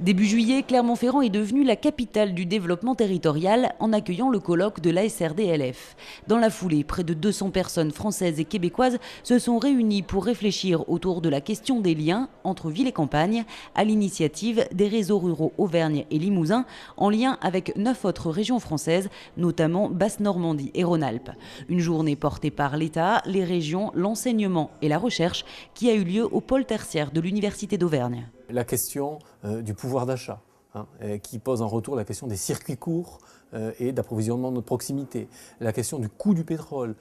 Début juillet, Clermont-Ferrand est devenue la capitale du développement territorial en accueillant le colloque de l'ASRDLF. Dans la foulée, près de 200 personnes françaises et québécoises se sont réunies pour réfléchir autour de la question des liens entre ville et campagne, à l'initiative des réseaux ruraux Auvergne et Limousin, en lien avec 9 autres régions françaises, notamment Basse-Normandie et Rhône-Alpes. Une journée portée par l'État, les régions, l'enseignement et la recherche qui a eu lieu au pôle tertiaire de l'Université d'Auvergne. La question du pouvoir d'achat, qui pose en retour la question des circuits courts et d'approvisionnement de proximité. La question du coût du pétrole,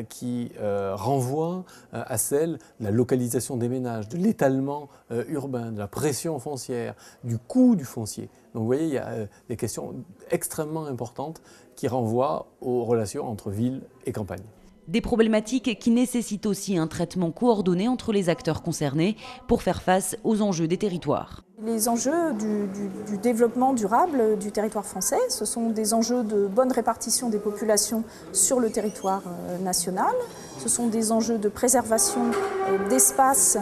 qui renvoie à celle de la localisation des ménages, de l'étalement urbain, de la pression foncière, du coût du foncier. Donc vous voyez, il y a des questions extrêmement importantes qui renvoient aux relations entre ville et campagne. Des problématiques qui nécessitent aussi un traitement coordonné entre les acteurs concernés pour faire face aux enjeux des territoires. Les enjeux du développement durable du territoire français, ce sont des enjeux de bonne répartition des populations sur le territoire national. Ce sont des enjeux de préservation d'espaces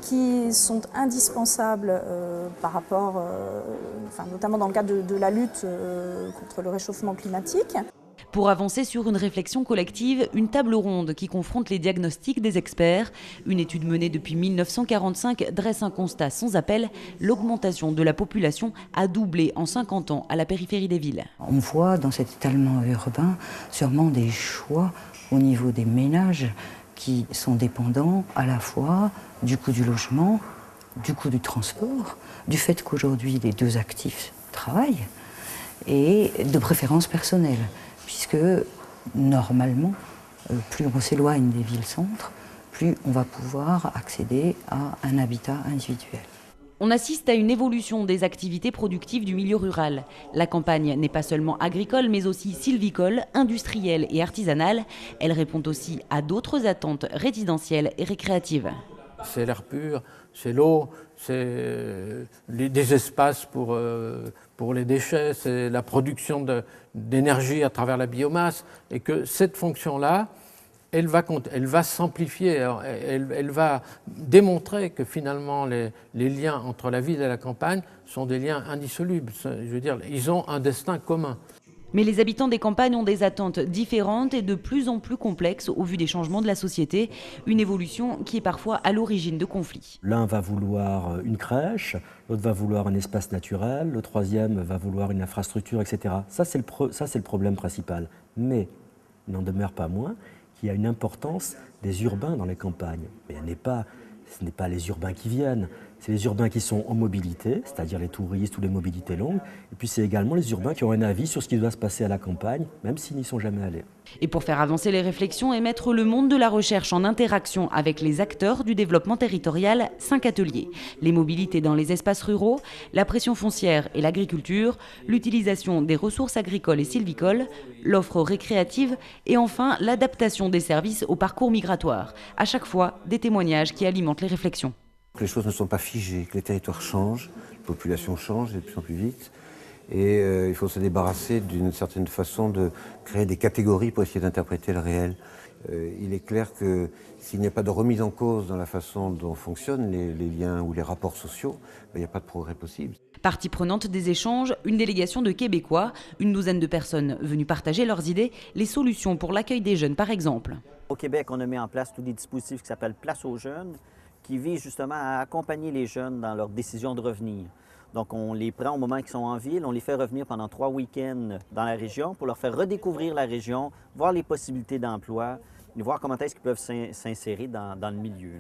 qui sont indispensables par rapport, notamment dans le cadre de la lutte contre le réchauffement climatique. Pour avancer sur une réflexion collective, une table ronde qui confronte les diagnostics des experts. Une étude menée depuis 1945 dresse un constat sans appel. L'augmentation de la population a doublé en 50 ans à la périphérie des villes. On voit dans cet étalement urbain sûrement des choix au niveau des ménages qui sont dépendants à la fois du coût du logement, du coût du transport, du fait qu'aujourd'hui les deux actifs travaillent et de préférences personnelles. Puisque normalement, plus on s'éloigne des villes-centres, plus on va pouvoir accéder à un habitat individuel. On assiste à une évolution des activités productives du milieu rural. La campagne n'est pas seulement agricole, mais aussi sylvicole, industrielle et artisanale. Elle répond aussi à d'autres attentes résidentielles et récréatives. C'est l'air pur, c'est l'eau, c'est des espaces pour les déchets, c'est la production d'énergie à travers la biomasse, et que cette fonction-là, elle va s'amplifier, elle va démontrer que finalement les liens entre la ville et la campagne sont des liens indissolubles. Je veux dire, ils ont un destin commun. Mais les habitants des campagnes ont des attentes différentes et de plus en plus complexes au vu des changements de la société. Une évolution qui est parfois à l'origine de conflits. L'un va vouloir une crèche, l'autre va vouloir un espace naturel, le troisième va vouloir une infrastructure, etc. Ça, c'est le problème principal. Mais il n'en demeure pas moins qu'il y a une importance des urbains dans les campagnes. Mais ce n'est pas les urbains qui viennent. C'est les urbains qui sont en mobilité, c'est-à-dire les touristes ou les mobilités longues. Et puis c'est également les urbains qui ont un avis sur ce qui doit se passer à la campagne, même s'ils n'y sont jamais allés. Et pour faire avancer les réflexions et mettre le monde de la recherche en interaction avec les acteurs du développement territorial, 5 ateliers. Les mobilités dans les espaces ruraux, la pression foncière et l'agriculture, l'utilisation des ressources agricoles et sylvicoles, l'offre récréative et enfin l'adaptation des services au parcours migratoire. À chaque fois, des témoignages qui alimentent les réflexions. Que les choses ne sont pas figées, que les territoires changent, les populations changent de plus en plus vite. Et il faut se débarrasser d'une certaine façon de créer des catégories pour essayer d'interpréter le réel. Il est clair que s'il n'y a pas de remise en cause dans la façon dont fonctionnent les liens ou les rapports sociaux, il n'y a pas de progrès possible. Partie prenante des échanges, une délégation de Québécois, une douzaine de personnes venues partager leurs idées, les solutions pour l'accueil des jeunes par exemple. Au Québec, on a mis en place tous des dispositifs qui s'appellent Place aux jeunes, qui visent justement à accompagner les jeunes dans leur décision de revenir. Donc, on les prend au moment qu'ils sont en ville, on les fait revenir pendant 3 week-ends dans la région pour leur faire redécouvrir la région, voir les possibilités d'emploi, voir comment est-ce qu'ils peuvent s'insérer dans le milieu.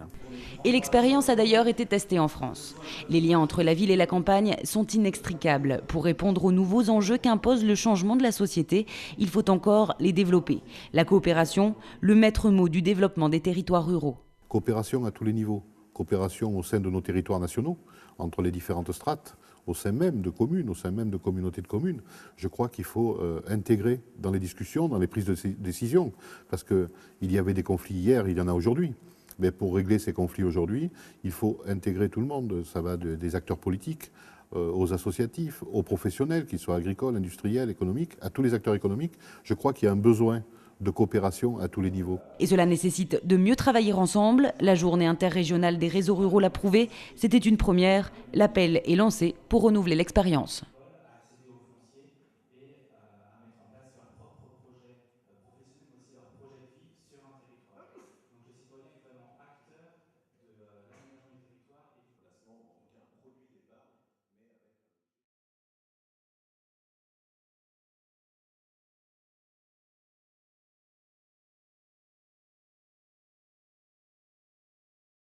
Et l'expérience a d'ailleurs été testée en France. Les liens entre la ville et la campagne sont inextricables. Pour répondre aux nouveaux enjeux qu'impose le changement de la société, il faut encore les développer. La coopération, le maître mot du développement des territoires ruraux. Coopération à tous les niveaux. Coopération au sein de nos territoires nationaux, entre les différentes strates, au sein même de communes, au sein même de communautés de communes. Je crois qu'il faut intégrer dans les discussions, dans les prises de décision, parce qu'il y avait des conflits hier, il y en a aujourd'hui. Mais pour régler ces conflits aujourd'hui, il faut intégrer tout le monde. Ça va des acteurs politiques, aux associatifs, aux professionnels, qu'ils soient agricoles, industriels, économiques, à tous les acteurs économiques. Je crois qu'il y a un besoin de coopération à tous les niveaux. Et cela nécessite de mieux travailler ensemble. La journée interrégionale des réseaux ruraux l'a prouvé. C'était une première. L'appel est lancé pour renouveler l'expérience.